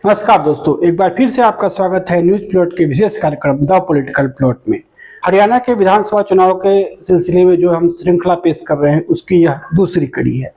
नमस्कार दोस्तों, एक बार फिर से आपका स्वागत है न्यूज प्लॉट के विशेष कार्यक्रम द पॉलिटिकल प्लॉट में। हरियाणा के विधानसभा चुनाव के सिलसिले में जो हम श्रृंखला पेश कर रहे हैं उसकी यह दूसरी कड़ी है।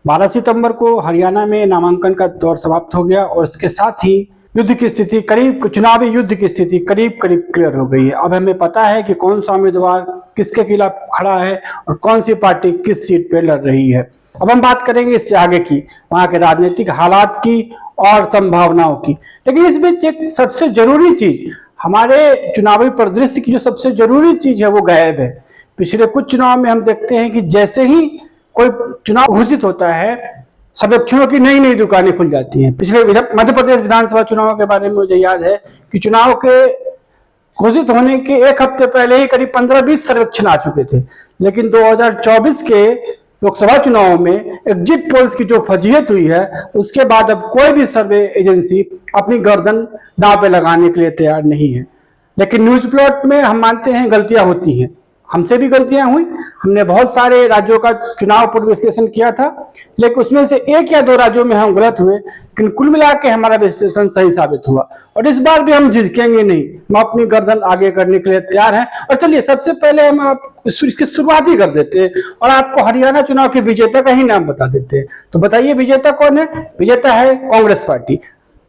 12 सितंबर को हरियाणा में नामांकन का दौर समाप्त हो गया और इसके साथ ही युद्ध की स्थिति चुनावी युद्ध की स्थिति करीब क्लियर हो गई है। अब हमें पता है कि कौन सा उम्मीदवार किसके खिलाफ खड़ा है और कौन सी पार्टी किस सीट पर लड़ रही है। अब हम बात करेंगे इससे आगे की, वहाँ के राजनीतिक हालात की और संभावनाओं की। लेकिन इस बीच एक सबसे जरूरी चीज, हमारे चुनावी परिदृश्य की जो सबसे जरूरी चीज है वो गायब है। पिछले कुछ चुनाव में हम देखते हैं कि जैसे ही कोई चुनाव घोषित होता है सर्वेक्षणों की नई नई दुकानें खुल जाती हैं। पिछले मध्य प्रदेश विधानसभा चुनाव के बारे में मुझे याद है कि चुनाव के घोषित होने के एक हफ्ते पहले ही करीब 15-20 सर्वेक्षण आ चुके थे। लेकिन 2024 के लोकसभा चुनाव में एग्जिट पोल्स की जो फजीहत हुई है उसके बाद अब कोई भी सर्वे एजेंसी अपनी गर्दन दांव पे लगाने के लिए तैयार नहीं है। लेकिन न्यूज प्लॉट में हम मानते हैं गलतियां होती हैं, हमसे भी गलतियां हुई। हमने बहुत सारे राज्यों का चुनाव पूर्व विश्लेषण किया था, लेकिन उसमें से एक या दो राज्यों में हम गलत हुए, लेकिन कुल मिला के हमारा विश्लेषण सही साबित हुआ। और इस बार भी हम झिझकेंगे नहीं, हम अपनी गर्दन आगे करने के लिए तैयार हैं। और चलिए सबसे पहले हम इसकी शुरुआत ही कर देते हैं और आपको हरियाणा चुनाव के विजेता का ही नाम बता देते हैं। तो बताइए विजेता कौन है? विजेता है कांग्रेस पार्टी।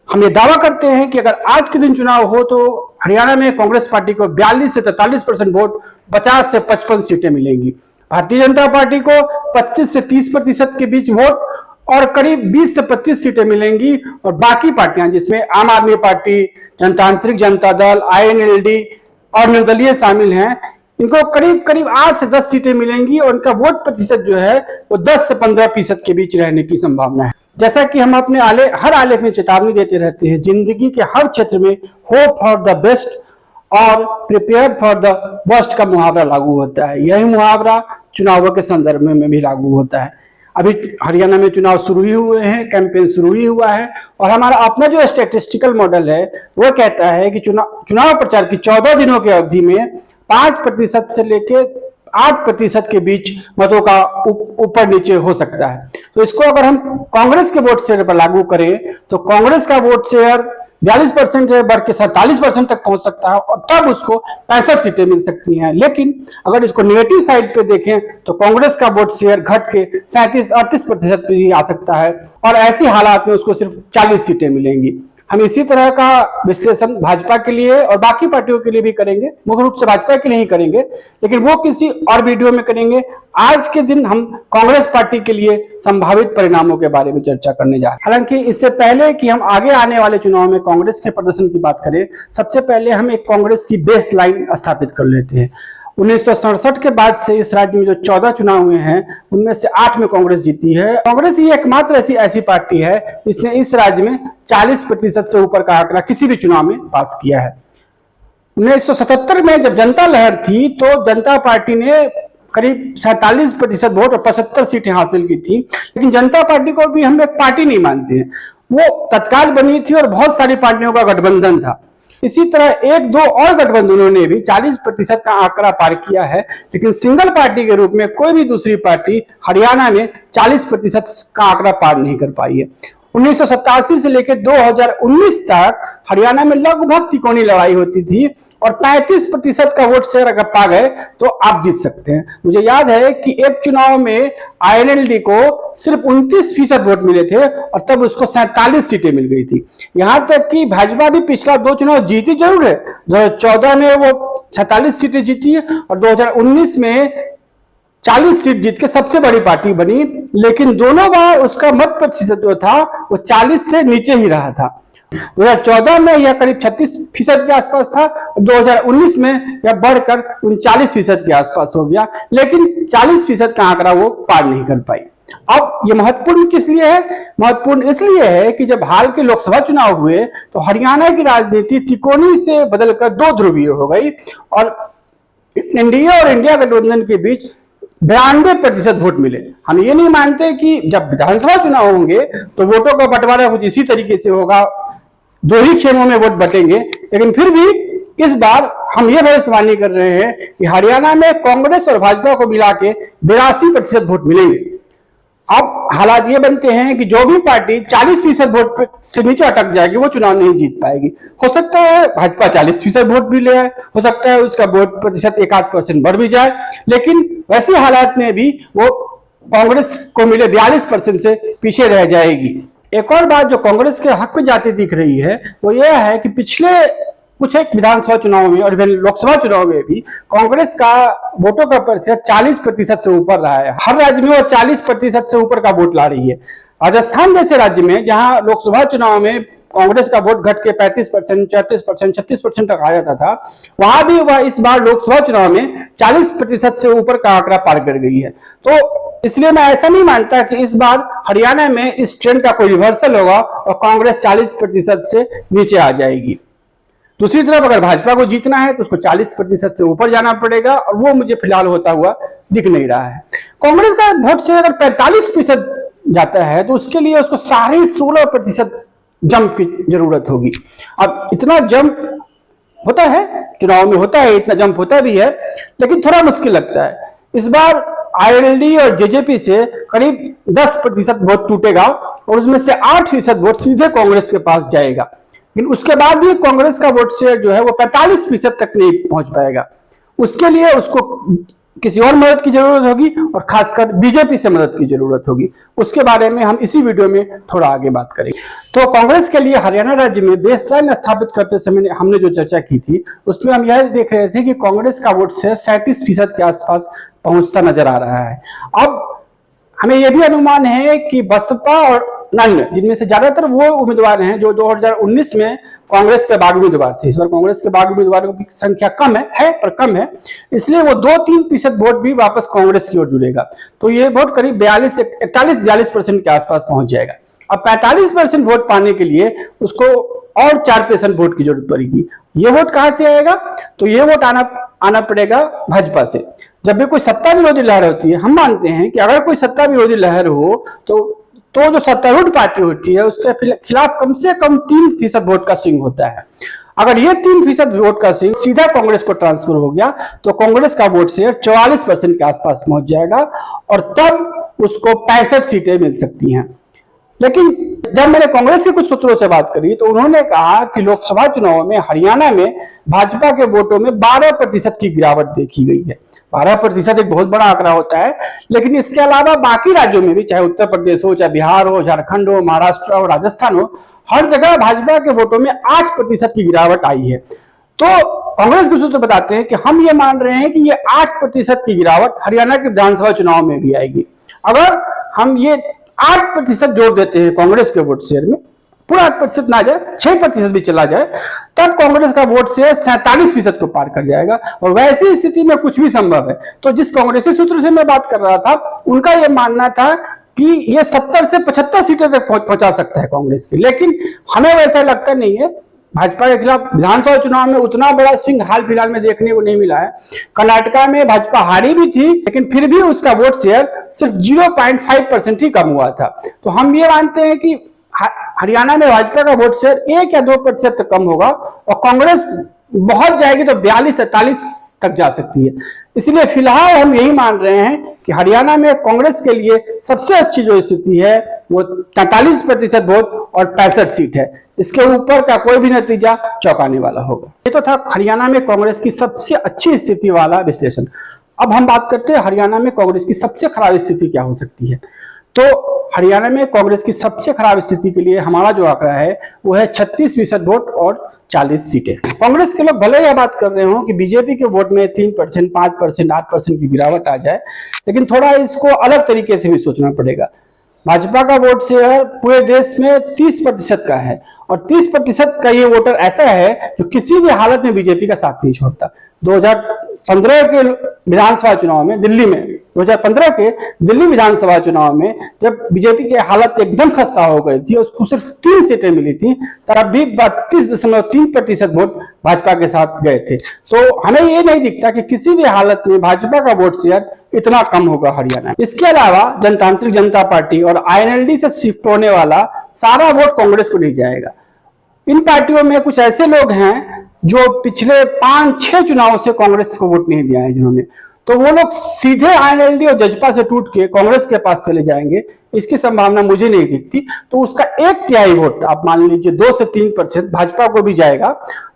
हम ये दावा करते हैं कि अगर आज के दिन चुनाव हो तो हरियाणा में कांग्रेस पार्टी को 42 से 43% वोट, 50 से 55 सीटें मिलेंगी। भारतीय जनता पार्टी को 25 से 30% के बीच वोट और करीब 20 से 25 सीटें मिलेंगी। और बाकी पार्टियां जिसमें आम आदमी पार्टी, जनतांत्रिक जनता दल, INLD और निर्दलीय शामिल हैं, इनको करीब 8 से 10 सीटें मिलेंगी और इनका वोट प्रतिशत जो है वो 10 से 15% के बीच रहने की संभावना है। जैसा कि हम अपने हर आलेख में चेतावनी देते रहते हैं, जिंदगी के हर क्षेत्र में होप फॉर द बेस्ट और प्रिपेयर फॉर द वर्स्ट का मुहावरा लागू होता है। यही मुहावरा चुनावों के संदर्भ में भी लागू होता है। अभी हरियाणा में चुनाव शुरू ही हुए हैं, कैंपेन शुरू ही हुआ है और हमारा अपना जो स्टैटिस्टिकल मॉडल है वो कहता है कि चुनाव प्रचार की 14 दिनों की अवधि में 5% से लेके 8% के बीच मतों का ऊपर नीचे हो सकता है। तो इसको अगर हम कांग्रेस के वोट शेयर पर लागू करें तो कांग्रेस का वोट शेयर 42% से बढ़ के 47% तक पहुंच सकता है और तब उसको 65 सीटें मिल सकती हैं। लेकिन अगर इसको नेगेटिव साइड पे देखें तो कांग्रेस का वोट शेयर घट के 37-38% पे भी आ सकता है और ऐसी हालात में उसको सिर्फ 40 सीटें मिलेंगी। हम इसी तरह का विश्लेषण भाजपा के लिए और बाकी पार्टियों के लिए भी करेंगे, मुख्य रूप से भाजपा के लिए ही करेंगे, लेकिन वो किसी और वीडियो में करेंगे। आज के दिन हम कांग्रेस पार्टी के लिए संभावित परिणामों के बारे में चर्चा करने जा रहे हैं। हालांकि इससे पहले कि हम आगे आने वाले चुनाव में कांग्रेस के प्रदर्शन की बात करें, सबसे पहले हम एक कांग्रेस की बेस लाइन स्थापित कर लेते हैं। 1967 के बाद से इस राज्य में जो 14 चुनाव हुए हैं उनमें से 8 में कांग्रेस जीती है। कांग्रेस ही एकमात्र ऐसी पार्टी है जिसने इस राज्य में 40% से ऊपर का आंकड़ा किसी भी चुनाव में पास किया है। 1977 में जब जनता लहर थी तो जनता पार्टी ने करीब 47% वोट और 75 सीटें हासिल की थी। लेकिन जनता पार्टी को भी हम एक पार्टी नहीं मानते हैं, वो तत्काल बनी थी और बहुत सारी पार्टियों का गठबंधन था। इसी तरह एक दो और गठबंधनों ने भी 40% का आंकड़ा पार किया है, लेकिन सिंगल पार्टी के रूप में कोई भी दूसरी पार्टी हरियाणा में 40% का आंकड़ा पार नहीं कर पाई है। 1987 से लेकर 2019 तक हरियाणा में लगभग तिकोनी लड़ाई होती थी और 35% का वोट शेयर अगर पा गए तो आप जीत सकते हैं। मुझे याद है कि एक चुनाव में INLD को सिर्फ 29% वोट मिले थे और तब उसको 47 सीटें मिल गई थी। यहां तक कि भाजपा भी पिछला 2 चुनाव जीती जरूर है, 2014 में वो 47 सीटें जीती और 2019 में 40 सीट जीत के सबसे बड़ी पार्टी बनी, लेकिन दोनों बार उसका मत प्रतिशत जो था वो 40 से नीचे ही रहा था। 2014 में यह करीब 36% के आसपास था और 2019 में यह बढ़कर 39% के आसपास हो गया, लेकिन 40% का आंकड़ा वो पार नहीं कर पाई। अब ये महत्वपूर्ण किस लिए है? महत्वपूर्ण इसलिए है कि जब हाल के लोकसभा चुनाव हुए तो हरियाणा की राजनीति तिकोनी से बदलकर 2 ध्रुवीय हो गई और एनडीए और इंडिया गठबंधन के बीच 92% वोट मिले। हम ये नहीं मानते कि जब विधानसभा चुनाव होंगे तो वोटों का बंटवारा कुछ इसी तरीके से होगा, 2 ही खेमों में वोट बटेंगे। लेकिन फिर भी इस बार हम ये भविष्यवाणी कर रहे हैं कि हरियाणा में कांग्रेस और भाजपा को मिला के 82% वोट मिलेंगे। अब हालात ये बनते हैं कि जो भी पार्टी 40% वोट से नीचे अटक जाएगी वो चुनाव नहीं जीत पाएगी। हो सकता है भाजपा 40% वोट भी ले आए, हो सकता है उसका वोट प्रतिशत 1-8% बढ़ भी जाए, लेकिन वैसे हालात में भी वो कांग्रेस को मिले 42% से पीछे रह जाएगी। एक और बात जो कांग्रेस के हक में जाती दिख रही है वो यह है कि पिछले कुछ एक विधानसभा चुनाव में और लोकसभा चुनाव में भी कांग्रेस का वोटों का प्रतिशत 40% से ऊपर रहा है। हर राज्य में वो 40% से ऊपर का वोट ला रही है। राजस्थान जैसे राज्य में जहां लोकसभा चुनाव में कांग्रेस का वोट घट के 35%, 34%, 36% तक आ जाता था, वहां भी वह इस बार लोकसभा चुनाव में 40% से ऊपर का आंकड़ा पार कर गई है। तो इसलिए मैं ऐसा नहीं मानता कि इस बार हरियाणा में इस ट्रेंड का कोई रिवर्सल होगा और कांग्रेस 40% से नीचे आ जाएगी। दूसरी तरफ अगर भाजपा को जीतना है तो उसको 40% से ऊपर जाना पड़ेगा और वो मुझे फिलहाल होता हुआ दिख नहीं रहा है। कांग्रेस का वोट से अगर 45% जाता है तो उसके लिए उसको 16.5% जंप की जरूरत होगी। अब इतना जंप होता है, चुनाव में होता है, इतना जंप होता भी है, लेकिन थोड़ा मुश्किल लगता है। इस बार आईएनएलडी और जेजेपी से करीब 10% वोट टूटेगा और उसमें से 8% वोट सीधे कांग्रेस के पास जाएगा, लेकिन उसके बाद भी कांग्रेस का वोट शेयर जो है वो 45% तक नहीं पहुंच पाएगा। उसके लिए उसको किसी और मदद की जरूरत होगी और खासकर बीजेपी से मदद की जरूरत होगी। उसके बारे में हम इसी वीडियो में थोड़ा आगे बात करेंगे। तो कांग्रेस के लिए हरियाणा राज्य में बेसलाइन स्थापित करते समय हमने जो चर्चा की थी उसमें हम यह देख रहे थे कि कांग्रेस का वोट शेयर 37% के आसपास पहुंचता नजर आ रहा है। अब हमें यह भी अनुमान है कि बसपा और अन्य जिनमें से ज्यादातर वो उम्मीदवार हैं जो 2019 में कांग्रेस के बागी उम्मीदवार थे। इस बार कांग्रेस के बागी उम्मीदवारों की संख्या कम है पर कम है, इसलिए वो 2-3% वोट भी वापस कांग्रेस की ओर जुड़ेगा। तो ये वोट करीब 41-42% के आसपास पहुंच जाएगा। अब 45% वोट पाने के लिए उसको और 4% वोट की जरूरत पड़ेगी। ये वोट कहां से आएगा? तो ये वोट आना पड़ेगा भाजपा से। जब भी कोई सत्ता विरोधी लहर होती है, हम मानते हैं कि अगर कोई सत्ता विरोधी लहर हो तो जो सत्तारूढ़ पार्टी होती है उसके खिलाफ कम से कम 3% वोट का स्विंग होता है। अगर ये 3% वोट का स्विंग सीधा कांग्रेस को ट्रांसफर हो गया तो कांग्रेस का वोट शेयर 44% के आसपास पहुंच जाएगा और तब उसको 65 सीटें मिल सकती हैं। लेकिन जब मैंने कांग्रेस के कुछ सूत्रों से बात करी तो उन्होंने कहा कि लोकसभा चुनाव में हरियाणा में भाजपा के वोटों में 12% की गिरावट देखी गई है। 12% एक बहुत बड़ा आंकड़ा होता है, लेकिन इसके अलावा बाकी राज्यों में भी, चाहे उत्तर प्रदेश हो, चाहे बिहार हो, झारखंड हो, महाराष्ट्र हो, राजस्थान हो, हर जगह भाजपा के वोटों में 8% की गिरावट आई है। तो कांग्रेस के सूत्र बताते हैं कि हम ये मान रहे हैं कि ये 8% की गिरावट हरियाणा के विधानसभा चुनाव में भी आएगी। अगर हम ये 8% जोड़ देते हैं कांग्रेस के वोट शेयर में, पूरा 8% ना जाए, 6% भी चला जाए, तब कांग्रेस का वोट शेयर 47% को पार कर जाएगा और वैसी स्थिति में कुछ भी संभव है। तो जिस कांग्रेसी सूत्र से मैं बात कर रहा था उनका यह मानना था कि ये 70 से 75 सीटें तक पहुंचा सकता है कांग्रेस की, लेकिन हमें वैसा लगता नहीं है। भाजपा के खिलाफ विधानसभा चुनाव में उतना बड़ा स्विंग हाल फिलहाल में देखने को नहीं मिला है। कर्नाटका में भाजपा हारी भी थी, लेकिन फिर भी उसका वोट शेयर सिर्फ 0.5% ही कम हुआ था। तो हम ये मानते हैं कि हरियाणा में भाजपा का वोट शेयर 1 या 2% तक कम होगा और कांग्रेस बहुत जाएगी तो 42-43 तक जा सकती है। इसलिए फिलहाल हम यही मान रहे हैं कि हरियाणा में कांग्रेस के लिए सबसे अच्छी जो स्थिति है वो 43% वोट और 65 सीट है। इसके ऊपर का कोई भी नतीजा चौंकाने वाला होगा। ये तो था हरियाणा में कांग्रेस की सबसे अच्छी स्थिति वाला विश्लेषण। अब हम बात करते हैं हरियाणा में कांग्रेस की सबसे खराब स्थिति क्या हो सकती है। तो हरियाणा में कांग्रेस की सबसे खराब स्थिति के लिए हमारा जो आंकड़ा है वो है 36% वोट और 40 सीटें। कांग्रेस के लोग भले यह बात कर रहे हो कि बीजेपी के वोट में 3%, 5%, 8% की गिरावट आ जाए, लेकिन थोड़ा इसको अलग तरीके से भी सोचना पड़ेगा। भाजपा का वोट शेयर पूरे देश में 30% का है और 30% का ये वोटर ऐसा है जो किसी भी हालत में बीजेपी का साथ नहीं छोड़ता। 2015 के विधानसभा चुनाव में दिल्ली में 2015 के दिल्ली विधानसभा चुनाव में जब बीजेपी की हालत एकदम खस्ता हो गई थी, उसको सिर्फ 3 सीटें मिली थी, तब भी 32.3% वोट भाजपा के साथ गए थे। तो हमें ये नहीं दिखता कि किसी भी हालत में भाजपा का वोट शेयर इतना कम होगा हरियाणा। इसके अलावा जनतांत्रिक जनता पार्टी और आईएनएलडी से शिफ्ट होने वाला सारा वोट कांग्रेस को नहीं जाएगा। इन पार्टियों में कुछ ऐसे लोग हैं जो पिछले 5-6 चुनाव से कांग्रेस को वोट नहीं दिया है जिन्होंने, तो वो लोग सीधे आईएनएलडी और जजपा से टूट के कांग्रेस के पास चले जाएंगे, इसकी संभावना मुझे नहीं दिखती। तो उसका 1/3 वोट आप मान लीजिए 2 से 3% भाजपा को भी जाएगा,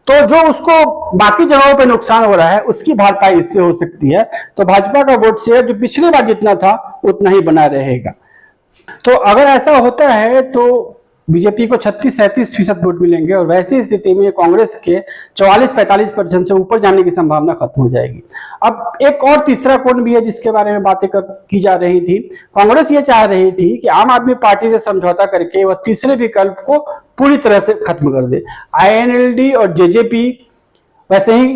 तो जो उसको बाकी जगहों पे नुकसान हो रहा है उसकी भरपाई इससे हो सकती है। तो भाजपा का वोट शेयर जो पिछली बार जितना था उतना ही बना रहेगा। तो अगर ऐसा होता है तो बीजेपी को 36-37% वोट मिलेंगे और वैसी स्थिति में कांग्रेस के 44-45% से ऊपर जाने की संभावना खत्म हो जाएगी। अब एक और तीसरा कोण भी है जिसके बारे में बातें की जा रही थी। कांग्रेस ये चाह रही थी कि आम आदमी पार्टी से समझौता करके वह तीसरे विकल्प को पूरी तरह से खत्म कर दे। आईएनएलडी और जेजेपी वैसे ही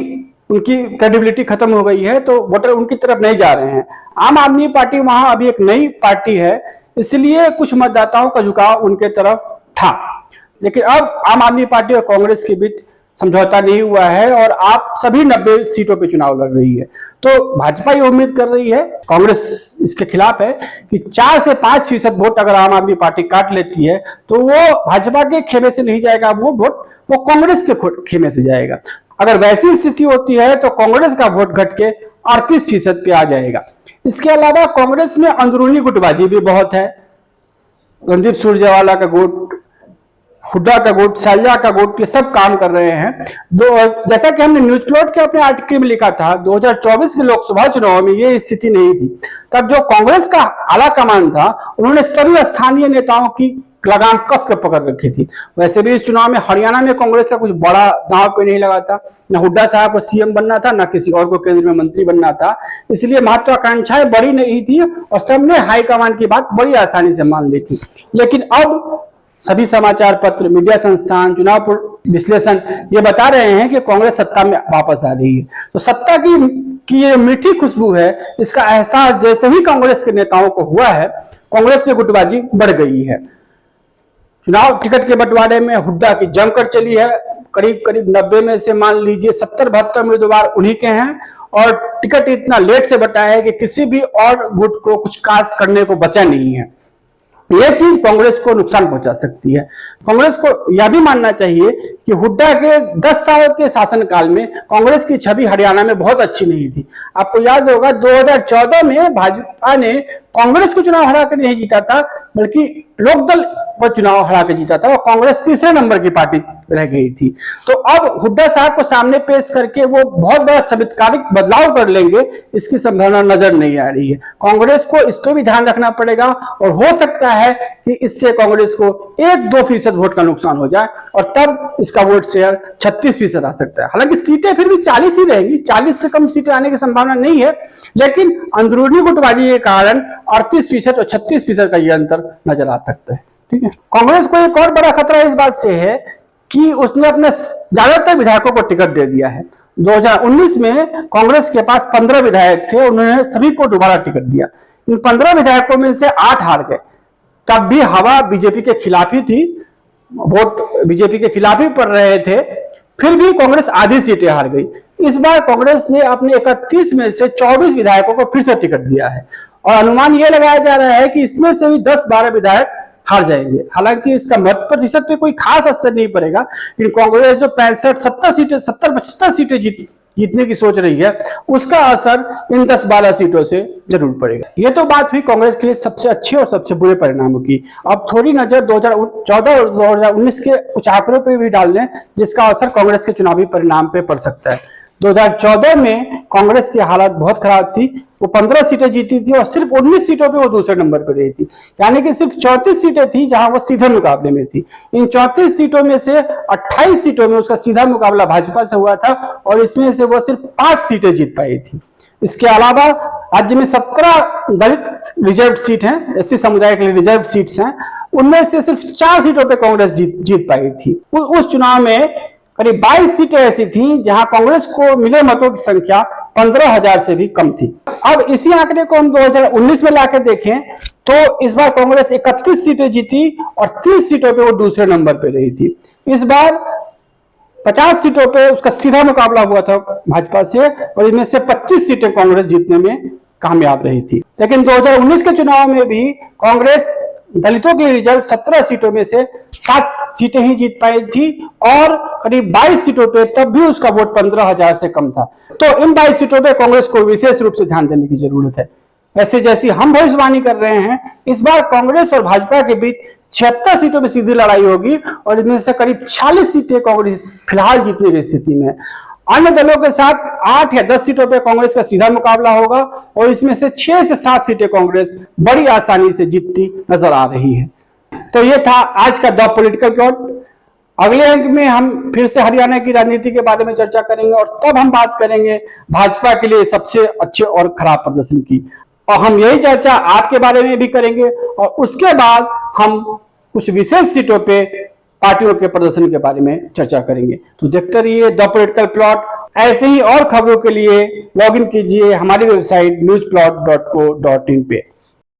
उनकी क्रेडिबिलिटी खत्म हो गई है, तो वोटर उनकी तरफ नहीं जा रहे हैं। आम आदमी पार्टी वहां अभी एक नई पार्टी है, इसलिए कुछ मतदाताओं का झुकाव उनके तरफ था। लेकिन अब आम आदमी पार्टी और कांग्रेस के बीच समझौता नहीं हुआ है और आप सभी 90 सीटों पे चुनाव लड़ रही है। तो भाजपा ये उम्मीद कर रही है, कांग्रेस इसके खिलाफ है, कि 4 से 5% वोट अगर आम आदमी पार्टी काट लेती है तो वो भाजपा के खेमे से नहीं जाएगा, वो वोट वो कांग्रेस के खेमे से जाएगा। अगर वैसी स्थिति होती है तो कांग्रेस का वोट घट के 38% पे आ जाएगा। इसके अलावा कांग्रेस में अंदरूनी गुटबाजी भी बहुत है। रणदीप सुरजेवाला का गुट, हुड्डा का गुट, सालिया का गुट, ये सब काम कर रहे हैं। जैसा कि हमने न्यूज प्लॉट के अपने आर्टिकल में लिखा था, 2024 के लोकसभा चुनाव में ये स्थिति नहीं थी। तब जो कांग्रेस का आला कमान था उन्होंने सभी स्थानीय नेताओं की लगाम कस कर पकड़ रखी थी। वैसे भी इस चुनाव में हरियाणा में कांग्रेस का कुछ बड़ा दांव पे नहीं लगा था, न हुड्डा साहब को सीएम बनना था, न किसी और को केंद्र में मंत्री बनना था, इसलिए महत्वाकांक्षाएं बड़ी नहीं थी और सबने हाईकमान की बात बड़ी आसानी से मान ली थी। लेकिन अब सभी समाचार पत्र, मीडिया संस्थान, चुनाव विश्लेषण ये बता रहे हैं कि कांग्रेस सत्ता में वापस आ रही है। तो सत्ता की ये मीठी खुशबू है, इसका एहसास जैसे ही कांग्रेस के नेताओं को हुआ है, कांग्रेस में गुटबाजी बढ़ गई है। चुनाव टिकट के बंटवारे में हुड्डा की जमकर चली है। करीब 90 में से मान लीजिए 70-72 उम्मीदवार उन्हीं के हैं और टिकट इतना लेट से बटा है कि किसी भी और गुट को कुछ खास करने को बचा नहीं है। यह चीज कांग्रेस को नुकसान पहुंचा सकती है। कांग्रेस को यह भी मानना चाहिए कि हुड्डा के 10 साल के शासनकाल में कांग्रेस की छवि हरियाणा में बहुत अच्छी नहीं थी। आपको याद होगा 2014 में भाजपा ने कांग्रेस को चुनाव हरा कर नहीं जीता था, बल्कि लोकदल पर चुनाव हरा कर जीता था और कांग्रेस तीसरे नंबर की पार्टी रह गई थी। तो अब हुड्डा साहब को सामने पेश करके वो बहुत बड़ा चमत्कारिक बदलाव कर लेंगे, इसकी संभावना नजर नहीं आ रही है। कांग्रेस को इसको भी ध्यान रखना पड़ेगा और हो सकता है कि इससे कांग्रेस को 1-2% वोट का नुकसान हो जाए और तब इसका वोट शेयर 36% आ सकता है। हालांकि सीटें फिर भी 40 ही रहेंगी, 40 से कम सीटें आने की संभावना नहीं है, लेकिन अंदरूनी गुटबाजी के कारण 38% और 36% का ये अंतर नजर आ सकता है। ठीक है, कांग्रेस को एक और बड़ा खतरा इस बात से है कि उसने अपने ज्यादातर विधायकों को टिकट दे दिया है। 2019 में कांग्रेस के पास 15 विधायक थे, उन्होंने सभी को दोबारा टिकट दिया। इन 15 विधायकों में से 8 हार गए। तब भी हवा बीजेपी के खिलाफ ही थी, वोट बीजेपी के खिलाफ ही पड़ रहे थे, फिर भी कांग्रेस आधी सीटें हार गई। इस बार कांग्रेस ने अपने 31 में से 24 विधायकों को फिर से टिकट दिया है और अनुमान यह लगाया जा रहा है कि इसमें से भी 10-12 विधायक हार जाएंगे। हालांकि इसका मत प्रतिशत पे कोई खास असर नहीं पड़ेगा, लेकिन कांग्रेस जो 65-70 सीटें 70-75 सीटें जीतने की सोच रही है, उसका असर इन 10-12 सीटों से जरूर पड़ेगा। ये तो बात हुई कांग्रेस के लिए सबसे अच्छे और सबसे बुरे परिणामों की। अब थोड़ी नजर 2014 और 2019 के कुछ आंकड़ों पे भी डाल लें, जिसका असर कांग्रेस के चुनावी परिणाम पे पड़ सकता है। 2014 में कांग्रेस की हालत बहुत खराब थी, वो 15 सीटें जीती थी और सिर्फ 19 सीटों पे वो दूसरे नंबर पर रही थी, यानी कि सिर्फ 34 सीटें थी जहां वो सीधे मुकाबले में थी। इन 34 सीटों में से 28 सीटों में उसका सीधा मुकाबला भाजपा से हुआ था और इसमें से वो सिर्फ 5 सीटें जीत पाई थी। इसके अलावा राज्य में 17 दलित रिजर्व सीट हैं, एससी समुदाय के लिए रिजर्व सीट्स हैं, उनमें से सिर्फ 4 सीटों पर कांग्रेस जीत पाई थी। उस चुनाव में करीब 22 सीटें ऐसी थीं जहां कांग्रेस को मिले मतों की संख्या 15,000 से भी कम थी। अब इसी आंकड़े को हम 2019 में लाकर देखें तो इस बार कांग्रेस 31 सीटें जीती और 30 सीटों पे वो दूसरे नंबर पे रही थी। इस बार 50 सीटों पे उसका सीधा मुकाबला हुआ था भाजपा से और इनमें से 25 सीटें कांग्रेस जीतने में कामयाब रही थी। लेकिन 2019 के चुनाव में भी कांग्रेस दलितों की रिजर्व 17 सीटों में से 7 सीटें ही जीत पाई थी और करीब 22 सीटों पे, तब भी उसका वोट 15,000 से कम था। तो इन 22 सीटों पे कांग्रेस को विशेष रूप से ध्यान देने की जरूरत है। ऐसे जैसी हम भविष्यवाणी कर रहे हैं, इस बार कांग्रेस और भाजपा के बीच 76 सीटों में सीधी लड़ाई होगी और इनमें से करीब 46 सीटें कांग्रेस फिलहाल जीतने की स्थिति में है। अन्य दलों के साथ 8 या 10 सीटों पर कांग्रेस का सीधा मुकाबला होगा और इसमें से 6 से 7 सीटें कांग्रेस बड़ी आसानी से जीतती नजर आ रही है। तो ये था आज का द पॉलिटिकल प्लॉट। अगले अंक में हम फिर से हरियाणा की राजनीति के बारे में चर्चा करेंगे और तब हम बात करेंगे भाजपा के लिए सबसे अच्छे और खराब प्रदर्शन की, और हम यही चर्चा आपके बारे में भी करेंगे और उसके बाद हम कुछ विशेष सीटों पे पार्टियों के प्रदर्शन के बारे में चर्चा करेंगे। तो देखते रहिए द पॉलिटिकल प्लॉट। ऐसे ही और खबरों के लिए लॉगिन कीजिए हमारी वेबसाइट newsplot.co.in पे।